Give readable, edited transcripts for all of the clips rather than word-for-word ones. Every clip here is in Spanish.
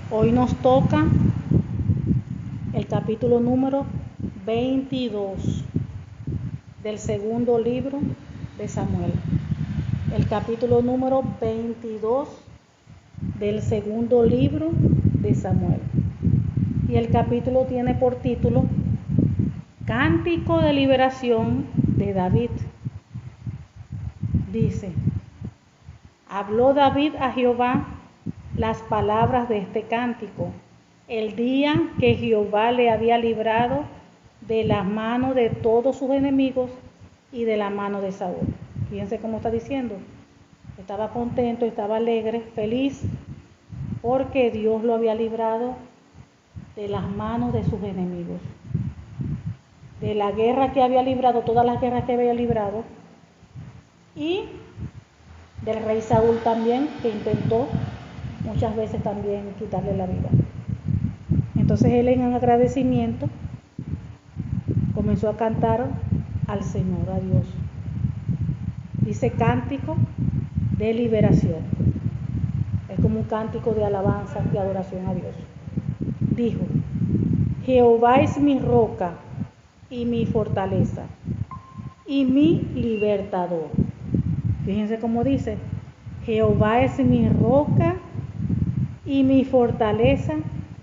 Hoy nos toca el capítulo número 22 del segundo libro de Samuel. El capítulo número 22 del segundo libro de Samuel. Y el capítulo tiene por título Cántico de liberación de David. Dice: habló David a Jehová las palabras de este cántico, el día que Jehová le había librado de la mano de todos sus enemigos y de la mano de Saúl. Fíjense cómo está diciendo. Estaba contento, estaba alegre, feliz, porque Dios lo había librado de las manos de sus enemigos. De la guerra que había librado, todas las guerras que había librado, y del rey Saúl también, que intentó muchas veces también quitarle la vida. Entonces él, en agradecimiento, comenzó a cantar al Señor, a Dios. Dice cántico de liberación. Es como un cántico de alabanza, de adoración a Dios. Dijo: Jehová es mi roca y mi fortaleza y mi libertador. Fíjense cómo dice: Jehová es mi roca y mi fortaleza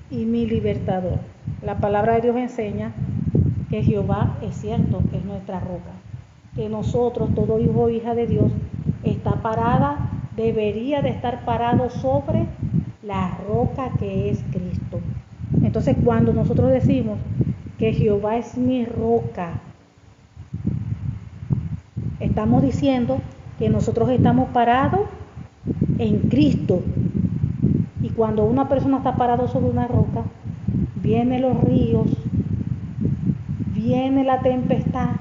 y mi libertador. La palabra de Dios enseña que Jehová es cierto, que es nuestra roca, que nosotros, todo hijo o hija de Dios, debería de estar parado sobre la roca que es Cristo. Entonces, cuando nosotros decimos que Jehová es mi roca, estamos diciendo que nosotros estamos parados en Cristo. Y cuando una persona está parado sobre una roca, vienen los ríos, viene la tempestad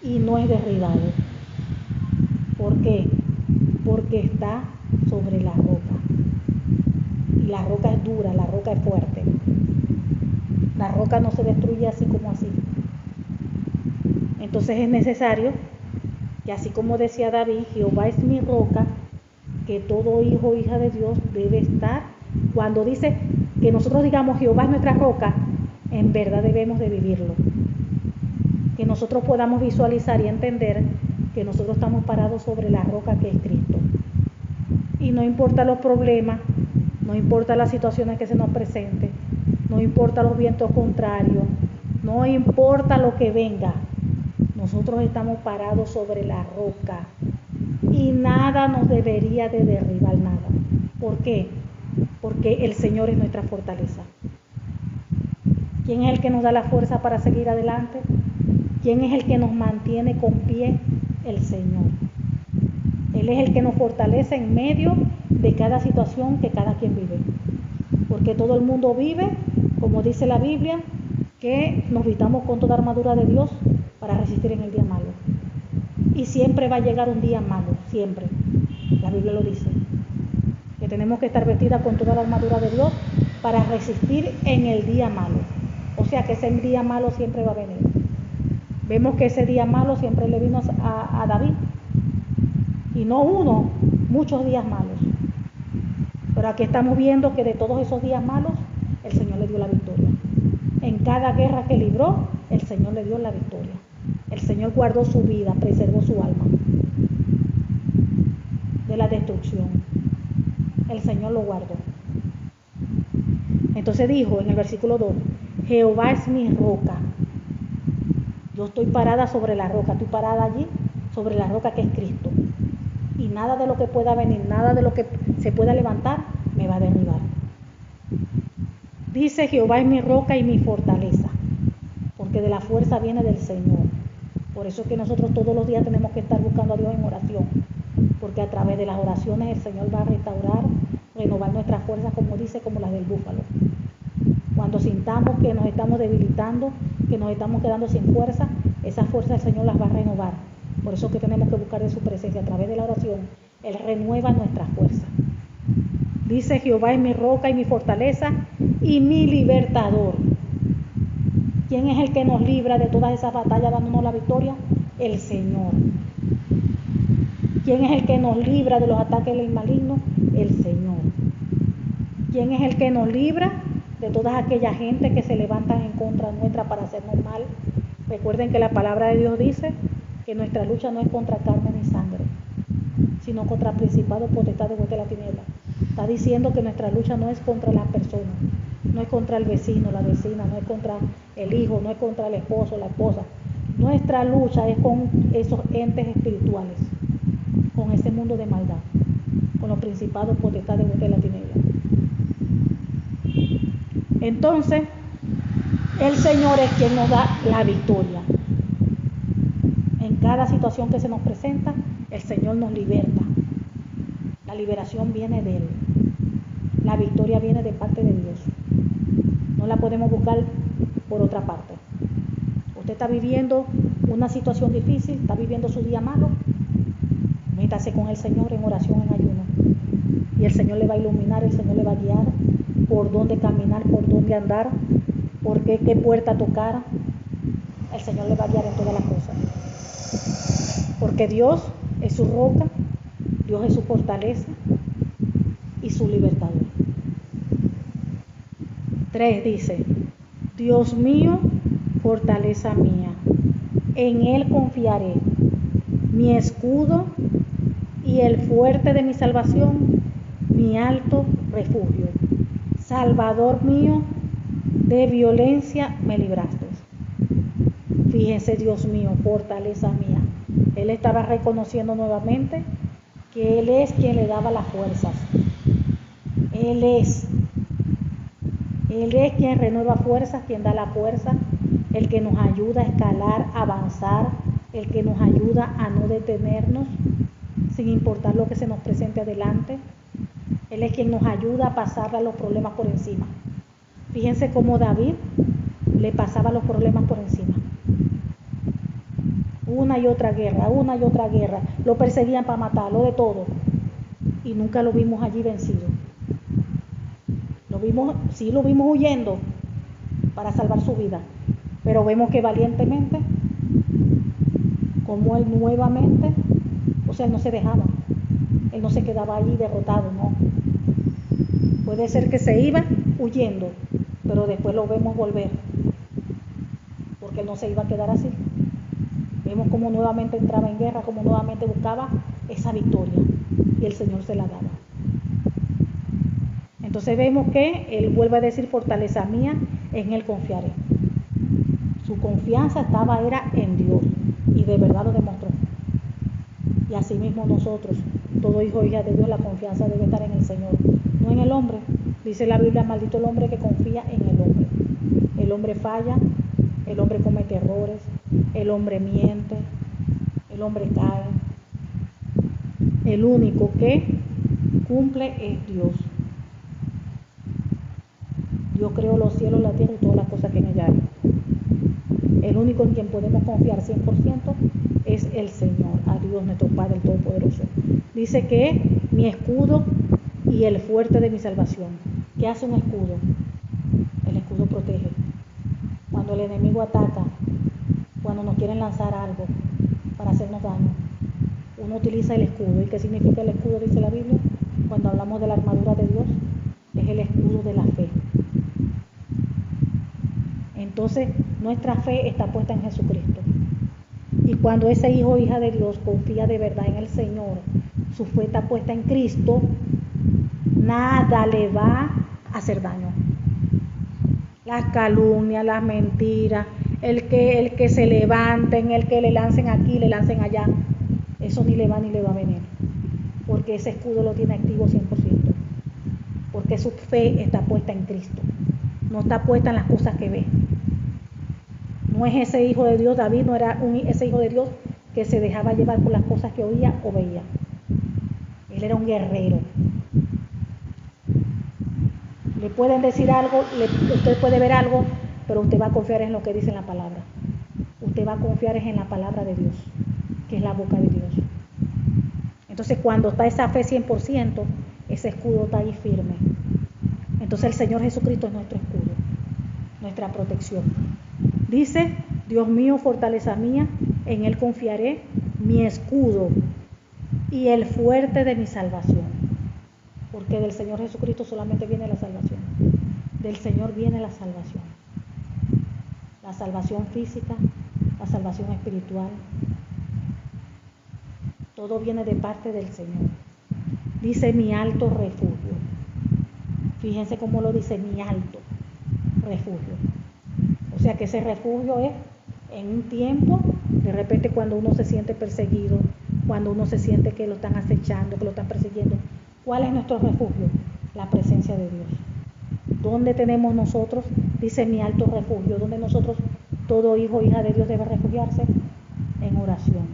y no es derribado. ¿Por qué? Porque está sobre la roca. Y la roca es dura, la roca es fuerte. La roca no se destruye así como así. Entonces es necesario que, así como decía David, Jehová es mi roca, que todo hijo o hija de Dios debe estar. Cuando dice que nosotros digamos Jehová es nuestra roca, en verdad debemos de vivirlo. Que nosotros podamos visualizar y entender que nosotros estamos parados sobre la roca que es Cristo. Y no importa los problemas, no importa las situaciones que se nos presenten, no importa los vientos contrarios, no importa lo que venga, nosotros estamos parados sobre la roca y nada nos debería de derribar, nada. ¿Por qué? Porque el Señor es nuestra fortaleza. ¿Quién es el que nos da la fuerza para seguir adelante? ¿Quién es el que nos mantiene con pie? El Señor. Él es el que nos fortalece en medio de cada situación que cada quien vive. Porque todo el mundo vive, como dice la Biblia, que nos vistamos con toda armadura de Dios para resistir en el día malo. Y siempre va a llegar un día malo, siempre. La Biblia lo dice. Que tenemos que estar vestidas con toda la armadura de Dios para resistir en el día malo. O sea que ese día malo siempre va a venir. Vemos que ese día malo siempre le vino a David. Y no uno, muchos días malos. Pero aquí estamos viendo que de todos esos días malos, el Señor le dio la victoria. En cada guerra que libró, el Señor le dio la victoria. El Señor guardó su vida, preservó su alma de la destrucción. El Señor lo guardó. Entonces dijo en el versículo 2, Jehová es mi roca. Yo estoy parada sobre la roca, estoy parada allí sobre la roca que es Cristo. Y nada de lo que pueda venir, nada de lo que se pueda levantar, me va a derribar. Dice: Jehová es mi roca y mi fortaleza, porque de la fuerza viene del Señor. Por eso es que nosotros todos los días tenemos que estar buscando a Dios en oración, porque a través de las oraciones el Señor va a restaurar, renovar nuestras fuerzas, como dice, como las del búfalo. Cuando sintamos que nos estamos debilitando, que nos estamos quedando sin fuerza, esas fuerzas el Señor las va a renovar. Por eso es que tenemos que buscar de su presencia. A través de la oración, Él renueva nuestras fuerzas. Dice: Jehová es mi roca y mi fortaleza y mi libertador. ¿Quién es el que nos libra de todas esas batallas dándonos la victoria? El Señor. ¿Quién es el que nos libra de los ataques del maligno? El Señor. ¿Quién es el que nos libra de todas aquellas gente que se levantan en contra nuestra para hacernos mal? Recuerden que la palabra de Dios dice que nuestra lucha no es contra carne ni sangre, sino contra principados, potestades de la tiniebla. Está diciendo que nuestra lucha no es contra las personas, no es contra el vecino, la vecina, no es contra el hijo, no es contra el esposo, la esposa. Nuestra lucha es con esos entes espirituales, con ese mundo de maldad, con los principados, potestades de la tiniebla. Entonces, el Señor es quien nos da la victoria. En cada situación que se nos presenta, el Señor nos liberta. La liberación viene de Él. La victoria viene de parte de Dios. No la podemos buscar por otra parte. Usted está viviendo una situación difícil, está viviendo su día malo. Métase con el Señor en oración, en ayuno. Y el Señor le va a iluminar, el Señor le va a guiar por dónde caminar, por dónde andar, por qué puerta tocar. El Señor le va a guiar en todas las cosas. Porque Dios es su roca, Dios es su fortaleza y su libertador. 3 dice: Dios mío, fortaleza mía, en Él confiaré, mi escudo y el fuerte de mi salvación, mi alto refugio. Salvador mío, de violencia me libraste. Fíjense, Dios mío, fortaleza mía. Él estaba reconociendo nuevamente que Él es quien le daba las fuerzas. Él es quien renueva fuerzas, quien da la fuerza, el que nos ayuda a escalar, a avanzar, el que nos ayuda a no detenernos, sin importar lo que se nos presente adelante. Él es quien nos ayuda a pasar a los problemas por encima. Fíjense cómo David le pasaba los problemas por encima. Una y otra guerra. Lo perseguían para matarlo, de todo. Y nunca lo vimos allí vencido. Lo vimos huyendo para salvar su vida. Pero vemos que valientemente, como él nuevamente, él no se dejaba. Él no se quedaba allí derrotado, no. Puede ser que se iba huyendo, pero después lo vemos volver, porque él no se iba a quedar así. Vemos cómo nuevamente entraba en guerra, cómo nuevamente buscaba esa victoria, y el Señor se la daba. Entonces vemos que él vuelve a decir: fortaleza mía, en Él confiaré. Su confianza era en Dios, y de verdad lo demostró. Y así mismo nosotros, todo hijo e hija de Dios, la confianza debe estar en el Señor, no en el hombre. Dice la Biblia: maldito el hombre que confía en el hombre. El hombre falla, el hombre comete errores, el hombre miente, el hombre cae. El único que cumple es Dios. Dios creó los cielos, la tierra y todas las cosas que en ella hay. El único en quien podemos confiar 100% es el Señor, a Dios nuestro Padre, el Todopoderoso. Dice que mi escudo y el fuerte de mi salvación. ¿Qué hace un escudo? El escudo protege. Cuando el enemigo ataca, cuando nos quieren lanzar algo para hacernos daño, uno utiliza el escudo. ¿Y qué significa el escudo? Dice la Biblia, cuando hablamos de la armadura de Dios, es el escudo de la fe. Entonces, nuestra fe está puesta en Jesucristo. Y cuando ese hijo o hija de Dios confía de verdad en el Señor, su fe está puesta en Cristo, nada le va a hacer daño. Las calumnias, las mentiras, el que se levanten, el que le lancen aquí, le lancen allá, eso ni le va a venir. Porque ese escudo lo tiene activo 100%. Porque su fe está puesta en Cristo. No está puesta en las cosas que ve. No es ese hijo de Dios, David no era ese hijo de Dios que se dejaba llevar por las cosas que oía o veía. Él era un guerrero. Le pueden decir algo, usted puede ver algo, pero usted va a confiar en lo que dice la palabra. Usted va a confiar en la palabra de Dios, que es la boca de Dios. Entonces, cuando está esa fe 100%, ese escudo está ahí firme. Entonces, el Señor Jesucristo es nuestro escudo, nuestra protección. Dice: Dios mío, fortaleza mía, en Él confiaré, mi escudo y el fuerte de mi salvación. porque del Señor Jesucristo solamente viene la salvación. Del Señor viene la salvación. La salvación física, la salvación espiritual. Todo viene de parte del Señor. Dice mi alto refugio. Fíjense cómo lo dice, mi alto refugio. O sea que ese refugio es en un tiempo, de repente cuando uno se siente perseguido, cuando uno se siente que lo están acechando, que lo están persiguiendo. ¿Cuál es nuestro refugio? La presencia de Dios. ¿Dónde tenemos nosotros? Dice mi alto refugio. ¿Dónde nosotros, todo hijo o hija de Dios debe refugiarse? En oración.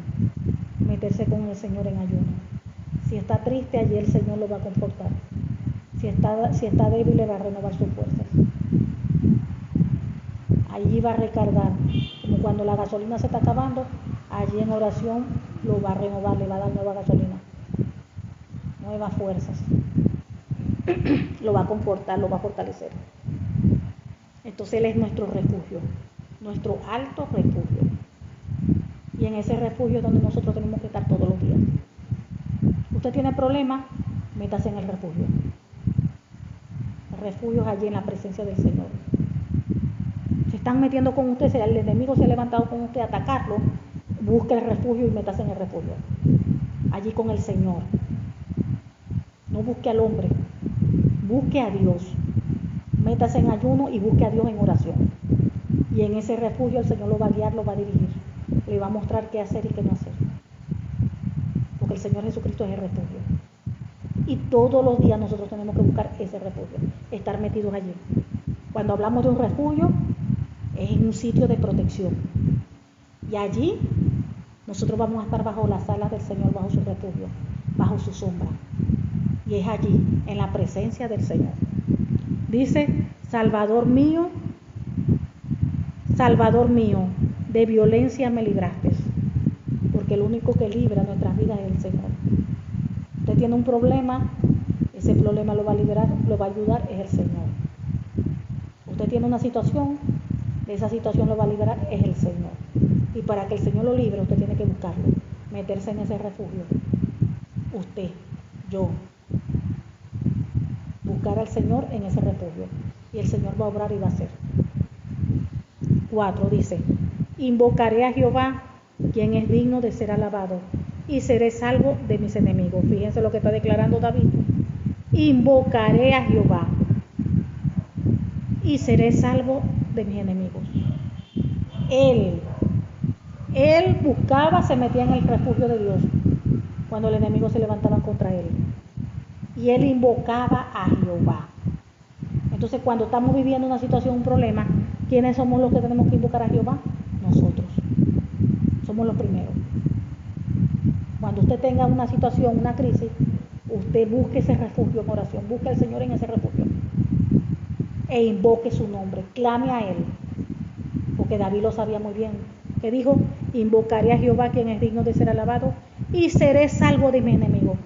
Meterse con el Señor en ayuno. Si está triste, allí el Señor lo va a confortar. Si está débil, le va a renovar sus fuerzas. Allí va a recargar, como cuando la gasolina se está acabando, allí en oración lo va a renovar, le va a dar nueva gasolina, nuevas fuerzas, lo va a confortar, lo va a fortalecer. Entonces Él es nuestro refugio, nuestro alto refugio. Y en ese refugio es donde nosotros tenemos que estar todos los días. Usted tiene problemas, métase en el refugio. El refugio es allí en la presencia del Señor. Se están metiendo con usted, el enemigo se ha levantado con usted a atacarlo, busque el refugio y métase en el refugio. Allí con el Señor. No busque al hombre, busque a Dios. Métase en ayuno y busque a Dios en oración. Y en ese refugio el Señor lo va a guiar, lo va a dirigir. Le va a mostrar qué hacer y qué no hacer. Porque el Señor Jesucristo es el refugio. Y todos los días nosotros tenemos que buscar ese refugio, estar metidos allí. Cuando hablamos de un refugio, es en un sitio de protección. Y allí nosotros vamos a estar bajo las alas del Señor, bajo su refugio, bajo su sombra. Y es allí, en la presencia del Señor. Dice, Salvador mío, de violencia me libraste. Porque el único que libra nuestras vidas es el Señor. Usted tiene un problema, ese problema lo va a liberar, lo va a ayudar, es el Señor. Usted tiene una situación, de esa situación lo va a liberar, es el Señor. Y para que el Señor lo libre, usted tiene que buscarlo, meterse en ese refugio. Usted, yo, buscar al Señor en ese refugio. Y el Señor va a obrar y va a hacer. 4 dice, invocaré a Jehová, quien es digno de ser alabado, y seré salvo de mis enemigos. Fíjense lo que está declarando David. Invocaré a Jehová y seré salvo de mis enemigos. Él buscaba, se metía en el refugio de Dios cuando el enemigo se levantaba contra él. Y él invocaba a Jehová. Entonces, cuando estamos viviendo una situación, un problema, ¿quiénes somos los que tenemos que invocar a Jehová? Nosotros. Somos los primeros. Cuando usted tenga una situación, una crisis, usted busque ese refugio en oración, busque al Señor en ese refugio e invoque su nombre, clame a Él, porque David lo sabía muy bien, que dijo, invocaré a Jehová, quien es digno de ser alabado, y seré salvo de mi enemigo.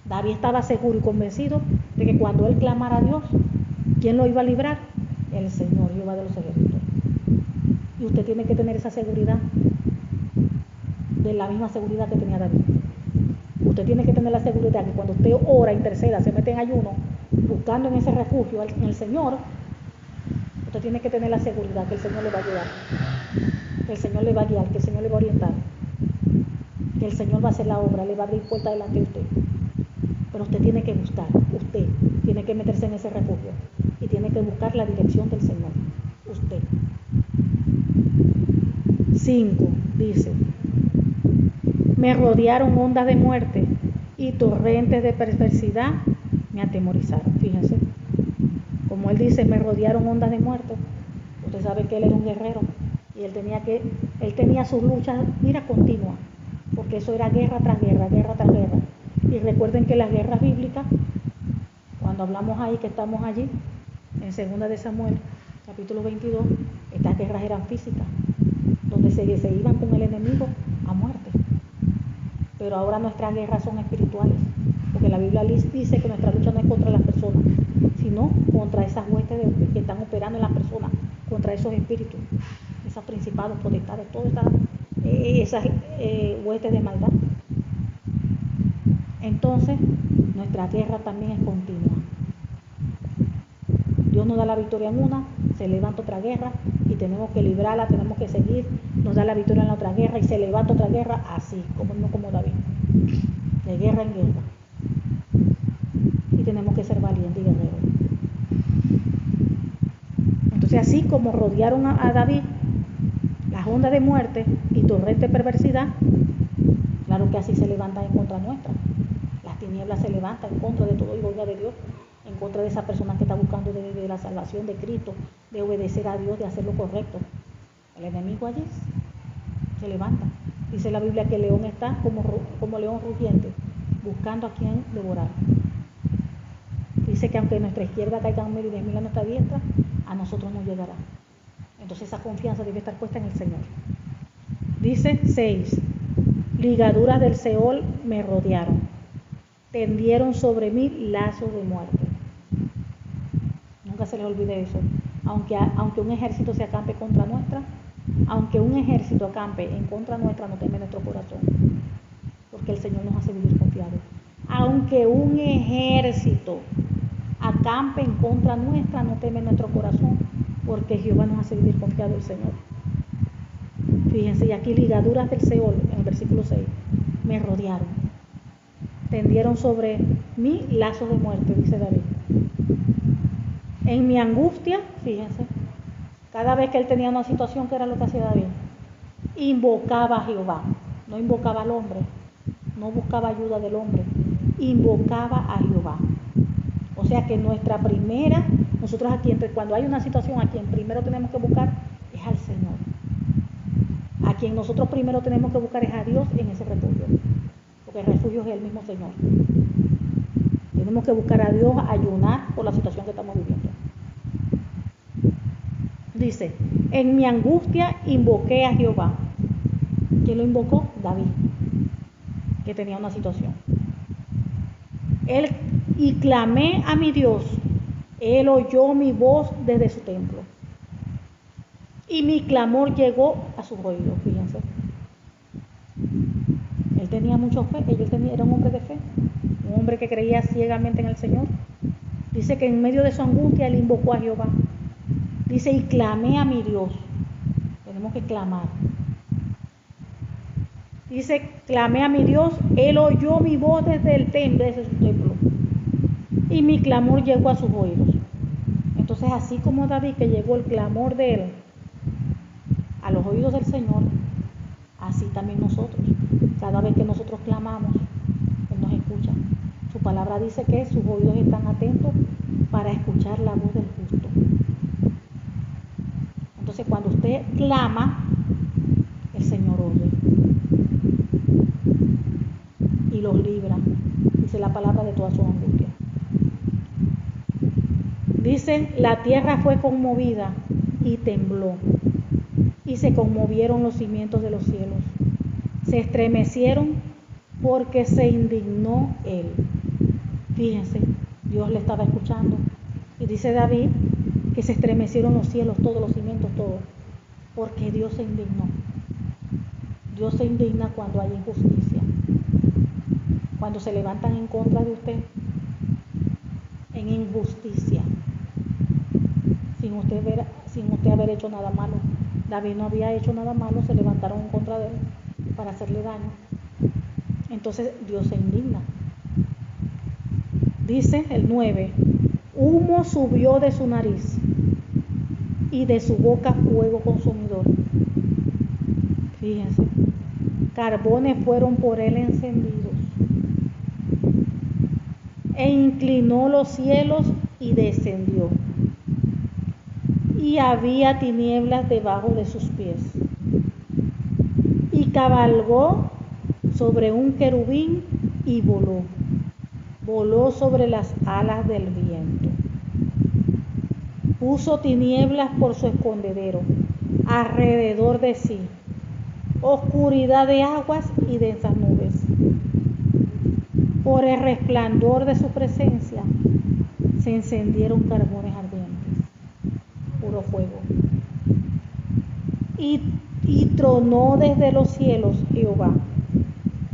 David estaba seguro y convencido de que cuando él clamara a Dios, ¿quién lo iba a librar? El Señor, Jehová de los ejércitos. Y usted tiene que tener esa seguridad, de la misma seguridad que tenía David. Usted tiene que tener la seguridad que cuando usted ora, interceda, se mete en ayuno, buscando en ese refugio en el Señor, usted tiene que tener la seguridad que el Señor le va a ayudar, que el Señor le va a guiar, que el Señor le va a orientar, que el Señor va a hacer la obra, le va a abrir puerta delante de usted. Pero usted tiene que buscar, usted tiene que meterse en ese refugio y tiene que buscar la dirección del Señor, usted. 5 dice, me rodearon ondas de muerte y torrentes de perversidad me atemorizaron. Fíjense, como él dice, me rodearon ondas de muerte. Usted sabe que él era un guerrero y él tenía sus luchas, mira, continuas, porque eso era guerra tras guerra, guerra tras guerra. Y recuerden que las guerras bíblicas, cuando hablamos ahí, que estamos allí, en 2 de Samuel, capítulo 22, estas guerras eran físicas, donde se iban con el enemigo a muerte. Pero ahora nuestras guerras son espirituales, porque la Biblia dice que nuestra lucha no es contra las personas, sino contra esas huestes que están operando en las personas, contra esos espíritus, esos principados, potestades, todas esas huestes de maldad. Entonces, nuestra guerra también es continua. Dios nos da la victoria en una, se levanta otra guerra y tenemos que librarla, tenemos que seguir, nos da la victoria en la otra guerra y se levanta otra guerra, así, como David, de guerra en guerra. Y tenemos que ser valientes y guerreros. Entonces, así como rodearon a David las ondas de muerte y torrente de perversidad, claro que así se levantan en contra nuestra. Las tinieblas se levantan en contra de todo y obra de Dios, en contra de esa persona que está buscando de la salvación de Cristo, de obedecer a Dios, de hacer lo correcto. El enemigo allí se levanta. Dice la Biblia que el león está como león rugiente, buscando a quien devorar. Dice que aunque a nuestra izquierda caigan 1,000 y 10,000 a nuestra diestra, a nosotros no llegará. Entonces esa confianza debe estar puesta en el Señor. Dice 6. Ligaduras del Seol me rodearon, tendieron sobre mí lazos de muerte. Nunca se les olvide eso. Aunque un ejército se acampe contra nuestra, aunque un ejército acampe en contra nuestra, no teme nuestro corazón, porque el Señor nos hace vivir confiados. Aunque un ejército acampe en contra nuestra, no teme nuestro corazón, porque Jehová nos hace vivir confiado el Señor. Fíjense, y aquí ligaduras del Seol, en el versículo 6, me rodearon, tendieron sobre mí lazos de muerte, dice David. En mi angustia, fíjense, cada vez que él tenía una situación, ¿qué era lo que hacía David? Invocaba a Jehová, no invocaba al hombre, no buscaba ayuda del hombre, invocaba a Jehová. O sea que nosotros aquí, cuando hay una situación, a quien primero tenemos que buscar es al Señor. A quien nosotros primero tenemos que buscar es a Dios en ese refugio, porque el refugio es el mismo Señor. Tenemos que buscar a Dios, ayunar por la situación que estamos viviendo. Dice, en mi angustia invoqué a Jehová. ¿Quién lo invocó? David, que tenía una situación. Y clamé a mi Dios. Él oyó mi voz desde su templo. Y mi clamor llegó a sus oídos, fíjense. Él tenía mucha fe, era un hombre de fe, un hombre que creía ciegamente en el Señor. Dice que en medio de su angustia él invocó a Jehová. Dice, y clamé a mi Dios. Tenemos que clamar. Dice, clamé a mi Dios, él oyó mi voz desde su templo. Y mi clamor llegó a sus oídos. Entonces, así como David, que llegó el clamor de él a los oídos del Señor, así también nosotros. Cada vez que nosotros clamamos, él nos escucha. Su palabra dice que sus oídos están atentos para escuchar la voz del justo. Entonces, cuando usted clama, el Señor oye y los libra, dice la palabra, de toda su angustia. Dicen, la tierra fue conmovida y tembló, y se conmovieron los cimientos de los cielos. Se estremecieron porque se indignó él. Fíjense, Dios le estaba escuchando. Y dice David que se estremecieron los cielos, todos los cimientos, todos, porque Dios se indignó. Dios se indigna cuando hay injusticia, cuando se levantan en contra de usted, en injusticia, sin usted haber hecho nada malo. David no había hecho nada malo, se levantaron en contra de él para hacerle daño. Entonces Dios se indigna. Dice el 9, humo subió de su nariz y de su boca fuego consumidor. Fíjense, carbones fueron por él encendidos. E inclinó los cielos y descendió. Y había tinieblas debajo de sus pies. Y cabalgó sobre un querubín y voló. Voló sobre las alas del viento. Puso tinieblas por su escondedero, alrededor de sí, oscuridad de aguas y densas nubes. Por el resplandor de su presencia se encendieron carbones ardientes, puro fuego. Y tronó desde los cielos Jehová,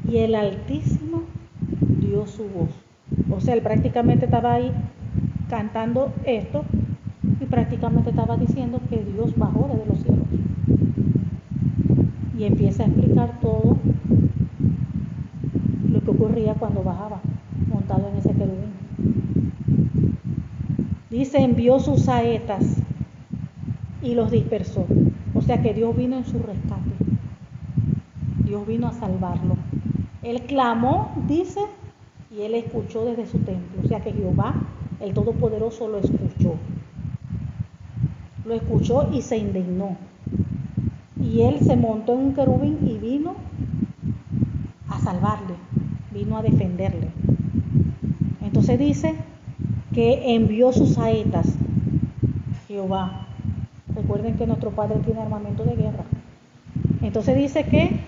y el Altísimo dio su voz. O sea, él prácticamente estaba ahí cantando esto y prácticamente estaba diciendo que Dios bajó desde los cielos. Y empieza a explicar todo lo que ocurría cuando bajaba, montado en ese querubín. Dice, envió sus saetas y los dispersó. O sea que Dios vino en su rescate. Dios vino a salvarlo. Él clamó, dice, y él escuchó desde su templo. O sea que Jehová, el Todopoderoso, lo escuchó. Lo escuchó y se indignó. Y él se montó en un querubín y vino a salvarle, vino a defenderle. Entonces dice que envió sus saetas, Jehová. Recuerden que nuestro Padre tiene armamento de guerra. Entonces dice que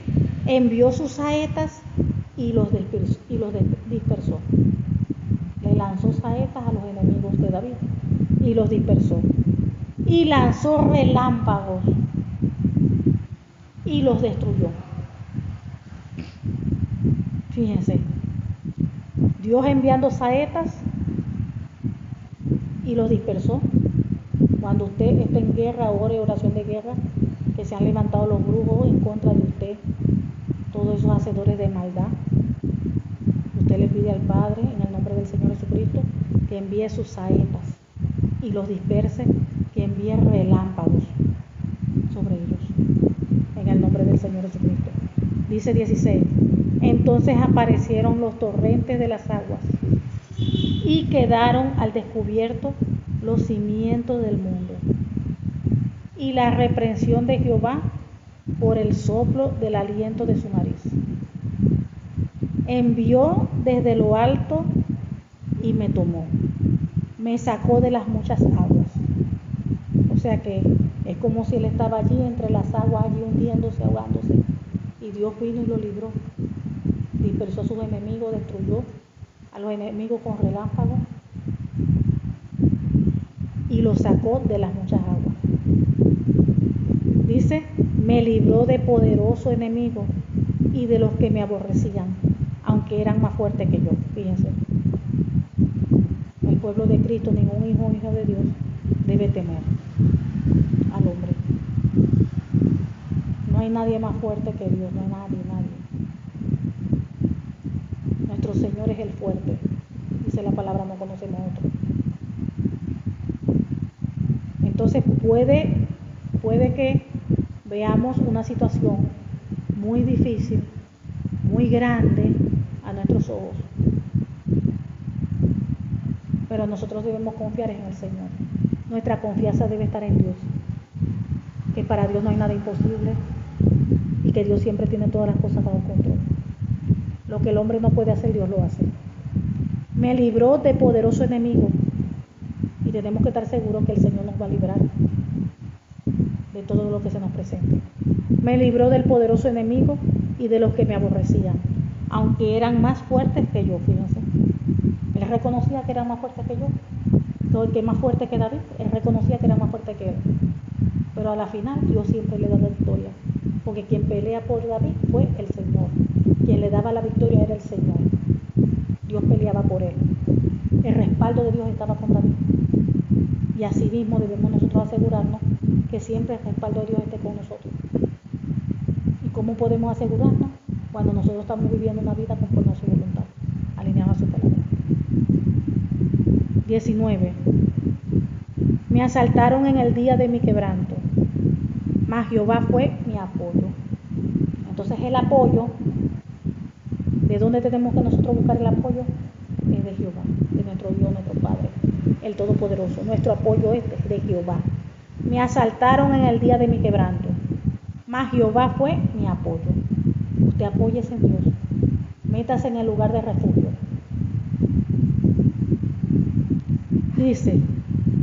envió sus saetas y los dispersó. Le lanzó saetas a los enemigos de David y los dispersó. Y lanzó relámpagos y los destruyó. Fíjense, Dios enviando saetas y los dispersó. Cuando usted esté en guerra, ore oración de guerra, que se han levantado los brujos en contra de usted, todos esos hacedores de maldad. Usted le pide al Padre, en el nombre del Señor Jesucristo, que envíe sus saetas y los disperse, que envíe relámpagos sobre ellos, en el nombre del Señor Jesucristo. Dice 16, entonces aparecieron los torrentes de las aguas y quedaron al descubierto los cimientos del mundo. Y la reprensión de Jehová por el soplo del aliento de su nariz. Envió desde lo alto y me tomó. Me sacó de las muchas aguas. O sea que es como si él estaba allí entre las aguas, allí hundiéndose, ahogándose. Y Dios vino y lo libró. Dispersó a sus enemigos, destruyó a los enemigos con relámpagos y los sacó de las muchas aguas. Dice, me libró de poderoso enemigo y de los que me aborrecían, aunque eran más fuertes que yo. Fíjense, el pueblo de Cristo, ningún hijo o hija de Dios debe temer al hombre. No hay nadie más fuerte que Dios, no hay nadie. Nuestro Señor es el fuerte, dice la palabra, no conocemos otro. Entonces puede que veamos una situación muy difícil, muy grande a nuestros ojos, pero nosotros debemos confiar en el Señor. Nuestra confianza debe estar en Dios, que para Dios no hay nada imposible y que Dios siempre tiene todas las cosas bajo control. Lo que el hombre no puede hacer, Dios lo hace. Me libró de poderoso enemigo y tenemos que estar seguros que el Señor nos va a librar de todo lo que se nos presente. Me libró del poderoso enemigo y de los que me aborrecían, aunque eran más fuertes que yo. Fíjense, él reconocía que eran más fuertes que yo, todo que más fuerte que David, él reconocía que era más fuerte que él, pero a la final Dios siempre le da la victoria, porque quien pelea por David fue el Señor, quien le daba la victoria era el Señor. Dios peleaba por él, el respaldo de Dios estaba con David, y así mismo debemos nosotros asegurarnos que siempre el respaldo de Dios esté con nosotros. ¿Y cómo podemos asegurarnos? Cuando nosotros estamos viviendo una vida conforme a su voluntad, alineada a su palabra. 19. Me asaltaron en el día de mi quebranto, mas Jehová fue mi apoyo. Entonces el apoyo, ¿de dónde tenemos que nosotros buscar el apoyo? Es de Jehová, de nuestro Dios, nuestro Padre, el Todopoderoso. Nuestro apoyo es de Jehová. Me asaltaron en el día de mi quebranto, mas Jehová fue mi apoyo. Usted apóyese en Dios, métase en el lugar de refugio. Dice,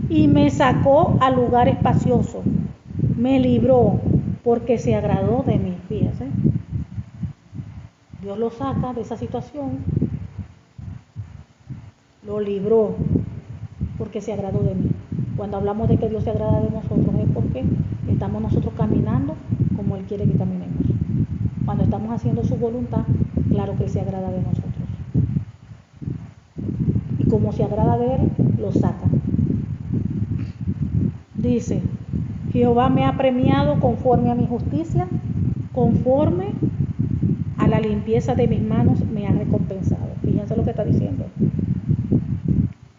y me sacó al lugar espacioso, me libró porque se agradó de mí. Fíjese, Dios lo saca de esa situación, lo libró porque se agradó de mí. Cuando hablamos de que Dios se agrada de nosotros es porque estamos nosotros caminando como Él quiere que caminemos. Cuando estamos haciendo su voluntad, claro que Él se agrada de nosotros. como se agrada de él, los saca. Dice, Jehová me ha premiado conforme a mi justicia, conforme a la limpieza de mis manos me ha recompensado. Fíjense lo que está diciendo.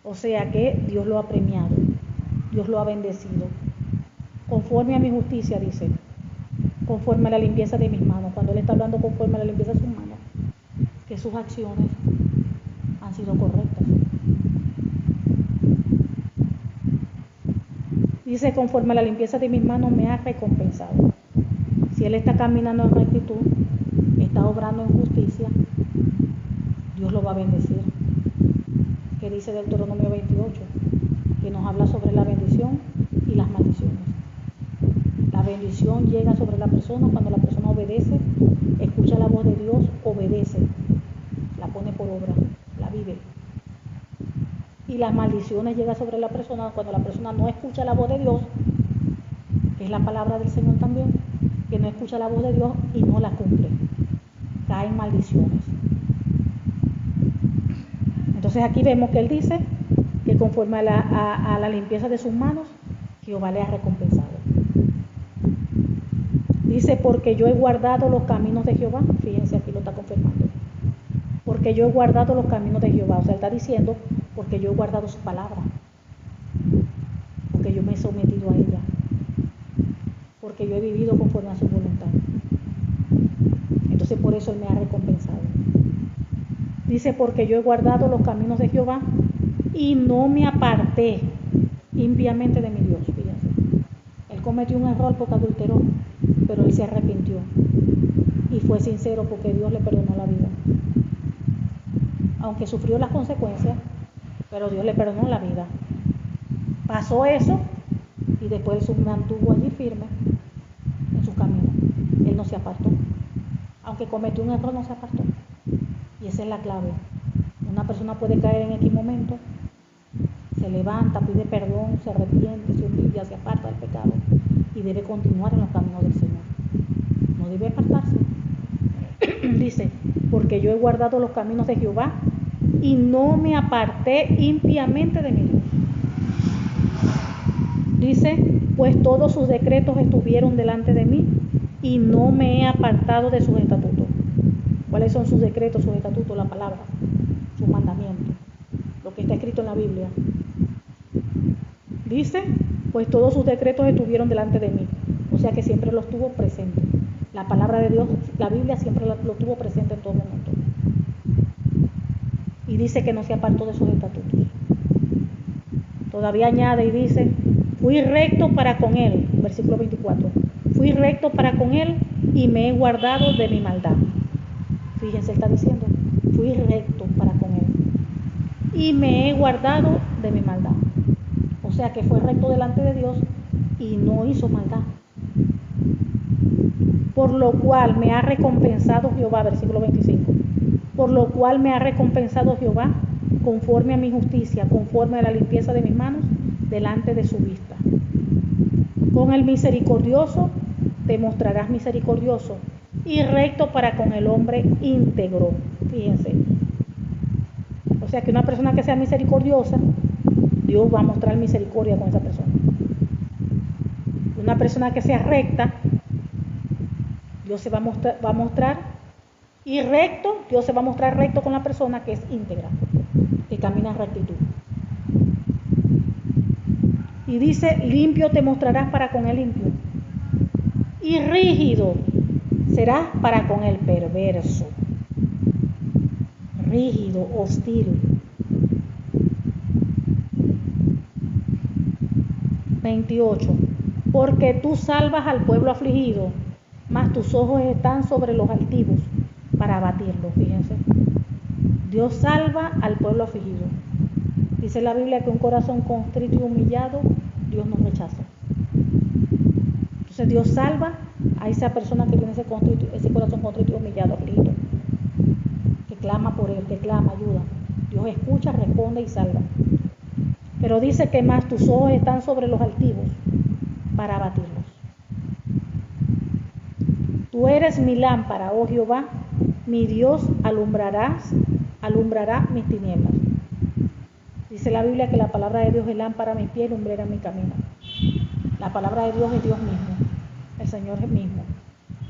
O sea que Dios lo ha premiado, Dios lo ha bendecido. Conforme a mi justicia, dice, conforme a la limpieza de mis manos. Cuando él está hablando conforme a la limpieza de sus manos, que sus acciones han sido correctas. Dice, conforme a la limpieza de mis manos me ha recompensado. Si él está caminando en rectitud, está obrando en justicia, Dios lo va a bendecir. Que dice Deuteronomio 28, que nos habla sobre la bendición y las maldiciones. La bendición llega sobre la persona cuando la persona obedece, escucha la voz de Dios, obedece, la pone por obra, la vive. Y las maldiciones llegan sobre la persona cuando la persona no escucha la voz de Dios, que es la palabra del Señor también, que no escucha la voz de Dios y no la cumple. Caen maldiciones. Entonces aquí vemos que él dice que conforme a la limpieza de sus manos, Jehová le ha recompensado. Dice, porque yo he guardado los caminos de Jehová. Fíjense, aquí lo está confirmando. Porque yo he guardado los caminos de Jehová. O sea, él está diciendo, porque yo he guardado su palabra. Porque yo me he sometido a ella. Porque yo he vivido conforme a su voluntad. Entonces por eso él me ha recompensado. Dice, porque yo he guardado los caminos de Jehová y no me aparté impiamente de mi Dios. Fíjense. Él cometió un error porque adulteró, pero él se arrepintió y fue sincero porque Dios le perdonó la vida. Aunque sufrió las consecuencias, pero Dios le perdonó la vida. Pasó eso y después él se mantuvo allí firme en su camino. Él no se apartó. Aunque cometió un error, no se apartó. Y esa es la clave. Una persona puede caer en X momento, se levanta, pide perdón, se arrepiente, se humilla, se aparta del pecado y debe continuar en los caminos del Señor. No debe apartarse. Dice, porque yo he guardado los caminos de Jehová y no me aparté impíamente de mi Dios. Dice, pues todos sus decretos estuvieron delante de mí y no me he apartado de sus estatutos. ¿Cuáles son sus decretos, sus estatutos? La palabra, sus mandamientos, lo que está escrito en la Biblia. Dice, pues todos sus decretos estuvieron delante de mí. O sea que siempre los tuvo presente. La palabra de Dios, la Biblia siempre lo tuvo presente en todo momento. Y dice que no se apartó de sus estatutos. Todavía añade y dice, fui recto para con él, versículo 24. Fui recto para con él y me he guardado de mi maldad. Fíjense, está diciendo, fui recto para con él y me he guardado de mi maldad. O sea que fue recto delante de Dios y no hizo maldad. Por lo cual me ha recompensado Jehová, versículo 25. Por lo cual me ha recompensado Jehová conforme a mi justicia, conforme a la limpieza de mis manos, delante de su vista. Con el misericordioso te mostrarás misericordioso y recto para con el hombre íntegro. Fíjense. O sea que una persona que sea misericordiosa, Dios va a mostrar misericordia con esa persona. Una persona que sea recta, Dios se va a mostrar y recto, Dios se va a mostrar recto con la persona que es íntegra, que camina en rectitud. Y dice, limpio te mostrarás para con el limpio y rígido serás para con el perverso. Rígido, hostil. 28. Porque tú salvas al pueblo afligido, mas tus ojos están sobre los altivos para abatirlos. Fíjense. Dios salva al pueblo afligido. Dice la Biblia que un corazón contrito y humillado, Dios no rechaza. Entonces Dios salva a esa persona que tiene ese corazón contrito y humillado, afligido, que clama por él, que clama ayuda. Dios escucha, responde y salva. Pero dice que más tus ojos están sobre los altivos para abatirlos. Tú eres mi lámpara, oh Jehová, mi Dios, alumbrará mis tinieblas. Dice la Biblia que la palabra de Dios es lámpara a mis pies y lumbrera en mi camino. La palabra de Dios es Dios mismo, el Señor es mismo.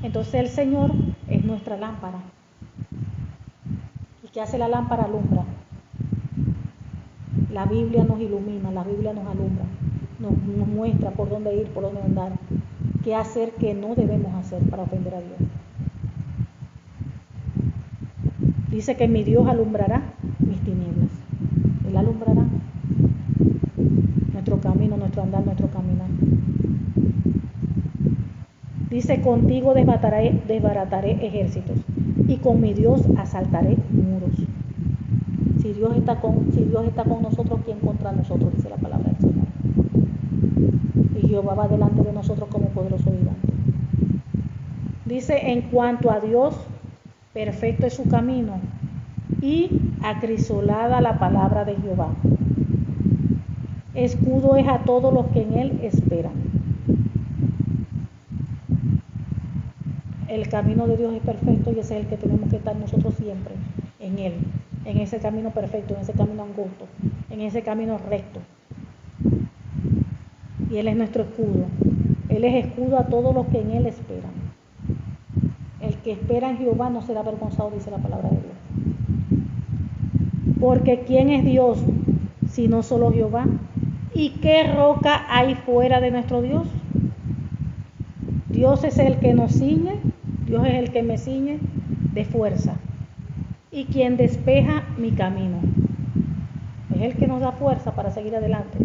Entonces el Señor es nuestra lámpara. ¿Y qué hace la lámpara? Alumbra. La Biblia nos ilumina, la Biblia nos alumbra, nos muestra por dónde ir, por dónde andar, qué hacer, qué no debemos hacer para ofender a Dios. Dice que mi Dios alumbrará mis tinieblas. Él alumbrará nuestro camino, nuestro andar, nuestro caminar. Dice, contigo desbarataré ejércitos y con mi Dios asaltaré muros. Si Dios está con nosotros, ¿quién contra nosotros? Dice la palabra del Señor. Y Jehová va delante de nosotros como poderoso gigante. Dice, en cuanto a Dios, perfecto es su camino y acrisolada la palabra de Jehová. Escudo es a todos los que en él esperan. El camino de Dios es perfecto y ese es el que tenemos que estar nosotros siempre en él, en ese camino perfecto, en ese camino angosto, en ese camino recto. Y él es nuestro escudo. Él es escudo a todos los que en él esperan. El que espera en Jehová no será avergonzado, dice la palabra de Dios. Porque ¿quién es Dios sino solo Jehová? ¿Y qué roca hay fuera de nuestro Dios? Dios es el que nos ciñe, Dios es el que me ciñe de fuerza y quien despeja mi camino. Es el que nos da fuerza para seguir adelante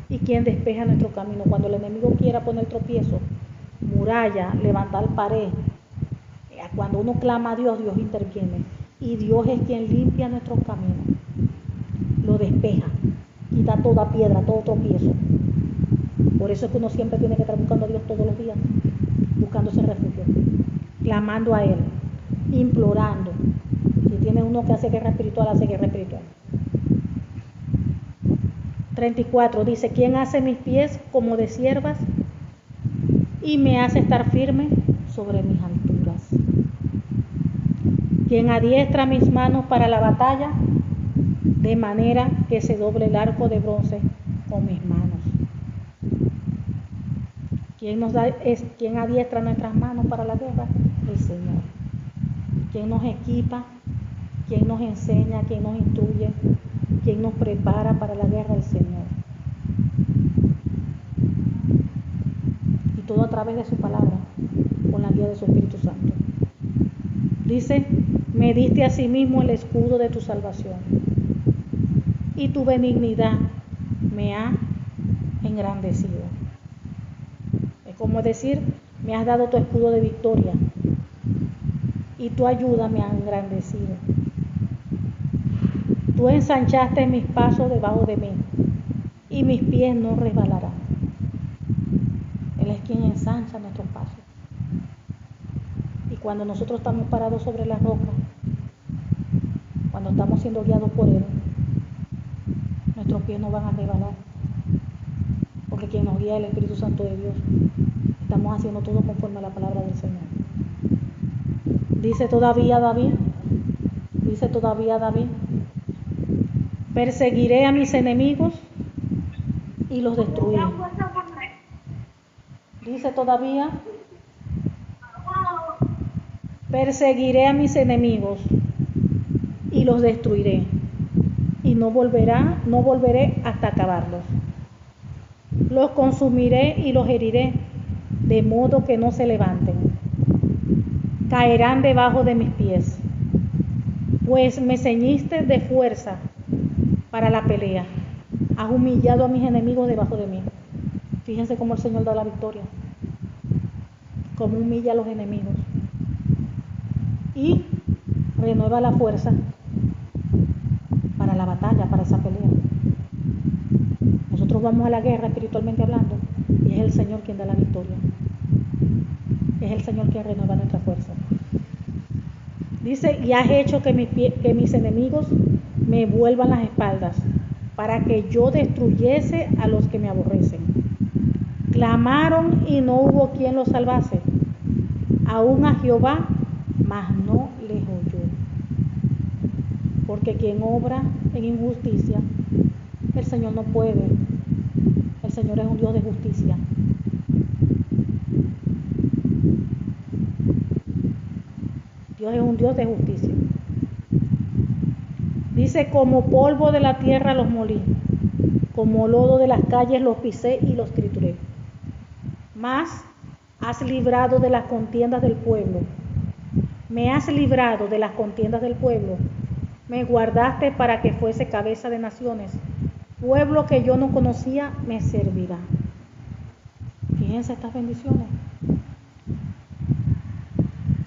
y quien despeja nuestro camino. Cuando el enemigo quiera poner tropiezo, muralla, levantar pared, cuando uno clama a Dios, Dios interviene y Dios es quien limpia nuestro camino, lo despeja, quita toda piedra, todo tropiezo. Por eso es que uno siempre tiene que estar buscando a Dios todos los días, buscando ese refugio, clamando a Él, implorando. Si tiene uno que hace guerra espiritual, hace guerra espiritual. 34 dice, ¿quién hace mis pies como de siervas y me hace estar firme sobre mis alturas? ¿Quién adiestra mis manos para la batalla, de manera que se doble el arco de bronce con mis manos? ¿Quién adiestra nuestras manos para la guerra? El Señor. ¿Quién nos equipa? ¿Quién nos enseña? ¿Quién nos instruye? ¿Quién nos prepara para la guerra? El Señor. Y todo a través de su palabra, con la guía de su Espíritu Santo. Dice, me diste a sí mismo el escudo de tu salvación, y tu benignidad me ha engrandecido. Es como decir, me has dado tu escudo de victoria, y tu ayuda me ha engrandecido. Tú ensanchaste mis pasos debajo de mí, y mis pies no resbalarán. Él es quien ensancha nuestros pasos. Y cuando nosotros estamos parados sobre la roca, cuando estamos siendo guiados por Él, nuestros pies no van a resbalar. Porque quien nos guía es el Espíritu Santo de Dios. Estamos haciendo todo conforme a la palabra del Señor. Dice todavía David, perseguiré a mis enemigos y los destruiré. Dice todavía, perseguiré a mis enemigos y los destruiré, y no volveré hasta acabarlos. Los consumiré y los heriré, de modo que no se levanten. Caerán debajo de mis pies, pues me ceñiste de fuerza para la pelea. Has humillado a mis enemigos debajo de mí. Fíjense cómo el Señor da la victoria, cómo humilla a los enemigos y renueva la fuerza para la batalla, para esa pelea. Nosotros vamos a la guerra espiritualmente hablando y es el Señor quien da la victoria. Es el Señor quien renueva nuestra fuerza. Dice, y has hecho que mis enemigos me vuelvan las espaldas, para que yo destruyese a los que me aborrecen. Clamaron y no hubo quien los salvase, aún a Jehová, mas no les oyó. Porque quien obra en injusticia El Señor no puede. El Señor es un Dios de justicia. Dios es un Dios de justicia. Dice, como polvo de la tierra los molí, como lodo de las calles los pisé y los trituré. Mas has librado de las contiendas del pueblo. Me has librado de las contiendas del pueblo. Me guardaste para que fuese cabeza de naciones. Pueblo que yo no conocía me servirá. Fíjense estas bendiciones.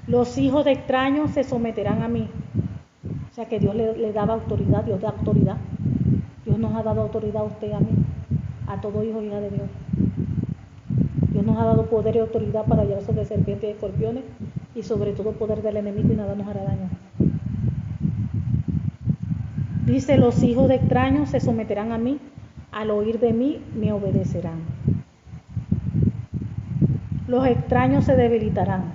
Los hijos de extraños se someterán a mí. O sea que Dios le daba autoridad, Dios da autoridad. Dios nos ha dado autoridad a usted, a mí, a todo hijo y hija de Dios. Dios nos ha dado poder y autoridad para llevar sobre serpientes y escorpiones y sobre todo poder del enemigo y nada nos hará daño. Dice, los hijos de extraños se someterán a mí, al oír de mí me obedecerán. Los extraños se debilitarán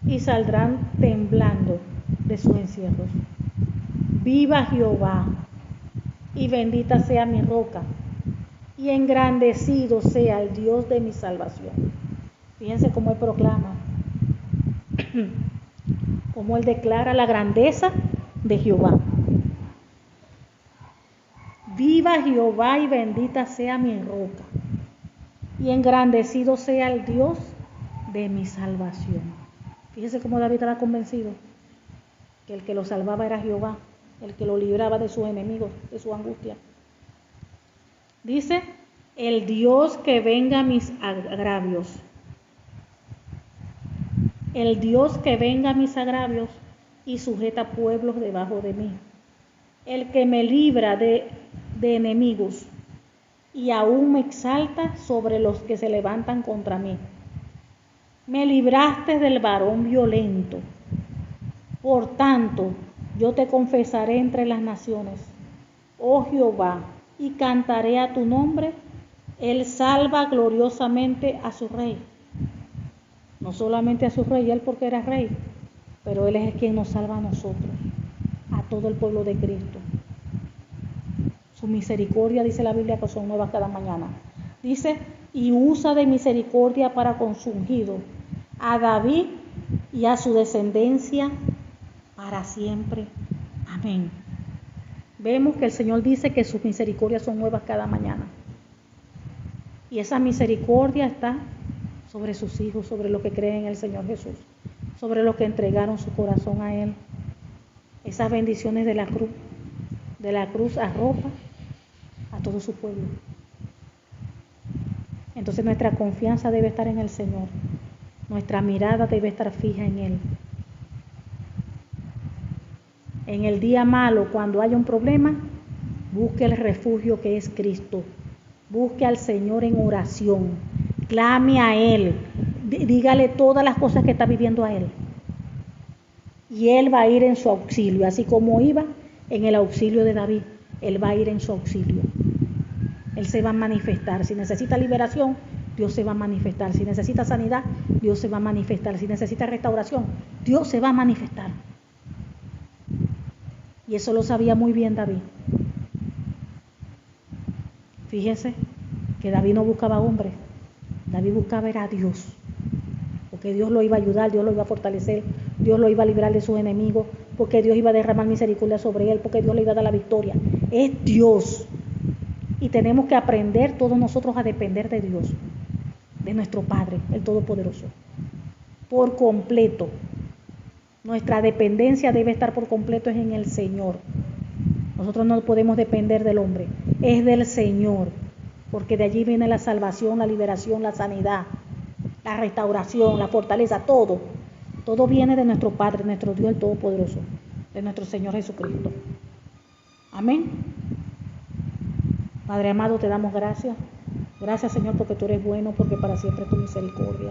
y saldrán temblando de sus encierros. Viva Jehová y bendita sea mi roca y engrandecido sea el Dios de mi salvación. Fíjense cómo él proclama, cómo él declara la grandeza de Jehová. Viva Jehová y bendita sea mi roca y engrandecido sea el Dios de mi salvación. Fíjense cómo David estaba convencido que el que lo salvaba era Jehová, el que lo libraba de sus enemigos, de su angustia. Dice, el Dios que venga mis agravios. El Dios que venga mis agravios y sujeta pueblos debajo de mí. El que me libra de enemigos y aún me exalta sobre los que se levantan contra mí. Me libraste del varón violento. Por tanto, yo te confesaré entre las naciones, oh Jehová, y cantaré a tu nombre. Él salva gloriosamente a su rey. No solamente a su rey, él porque era rey, pero él es quien nos salva a nosotros, a todo el pueblo de Cristo. Su misericordia, dice la Biblia, que son nuevas cada mañana. Dice, y usa de misericordia para con su ungido, a David y a su descendencia para siempre. Amén. Vemos que el Señor dice que sus misericordias son nuevas cada mañana. Y esa misericordia está sobre sus hijos, sobre los que creen en el Señor Jesús, sobre los que entregaron su corazón a Él. Esas bendiciones de la cruz arropa a todo su pueblo. Entonces nuestra confianza debe estar en el Señor. Nuestra mirada debe estar fija en Él. En el día malo, cuando haya un problema, busque el refugio que es Cristo. Busque al Señor en oración. Clame a Él. Dígale todas las cosas que está viviendo a Él. Y Él va a ir en su auxilio. Así como iba en el auxilio de David, Él va a ir en su auxilio. Él se va a manifestar. Si necesita liberación, Dios se va a manifestar. Si necesita sanidad, Dios se va a manifestar. Si necesita restauración, Dios se va a manifestar. Y eso lo sabía muy bien David. Fíjense que David no buscaba hombres. David buscaba era a Dios. Porque Dios lo iba a ayudar, Dios lo iba a fortalecer, Dios lo iba a librar de sus enemigos, porque Dios iba a derramar misericordia sobre él, porque Dios le iba a dar la victoria. Es Dios. Y tenemos que aprender todos nosotros a depender de Dios, de nuestro Padre, el Todopoderoso, por completo. Nuestra dependencia debe estar por completo en el Señor. Nosotros no podemos depender del hombre, es del Señor, porque de allí viene la salvación, la liberación, la sanidad, la restauración, la fortaleza, todo. Todo viene de nuestro Padre, nuestro Dios el Todopoderoso, de nuestro Señor Jesucristo. Amén. Padre amado, te damos gracias. Gracias, Señor, porque tú eres bueno, porque para siempre es tu misericordia.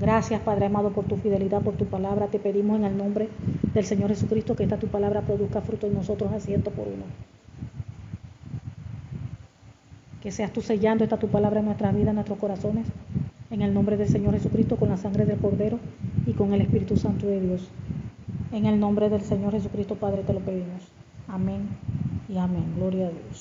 Gracias, Padre amado, por tu fidelidad, por tu palabra. Te pedimos en el nombre del Señor Jesucristo que esta tu palabra produzca fruto en nosotros a 100 por uno. Que seas tú sellando esta tu palabra en nuestra vida, en nuestros corazones, en el nombre del Señor Jesucristo, con la sangre del Cordero y con el Espíritu Santo de Dios. En el nombre del Señor Jesucristo, Padre, te lo pedimos. Amén. y amén. Gloria a Dios.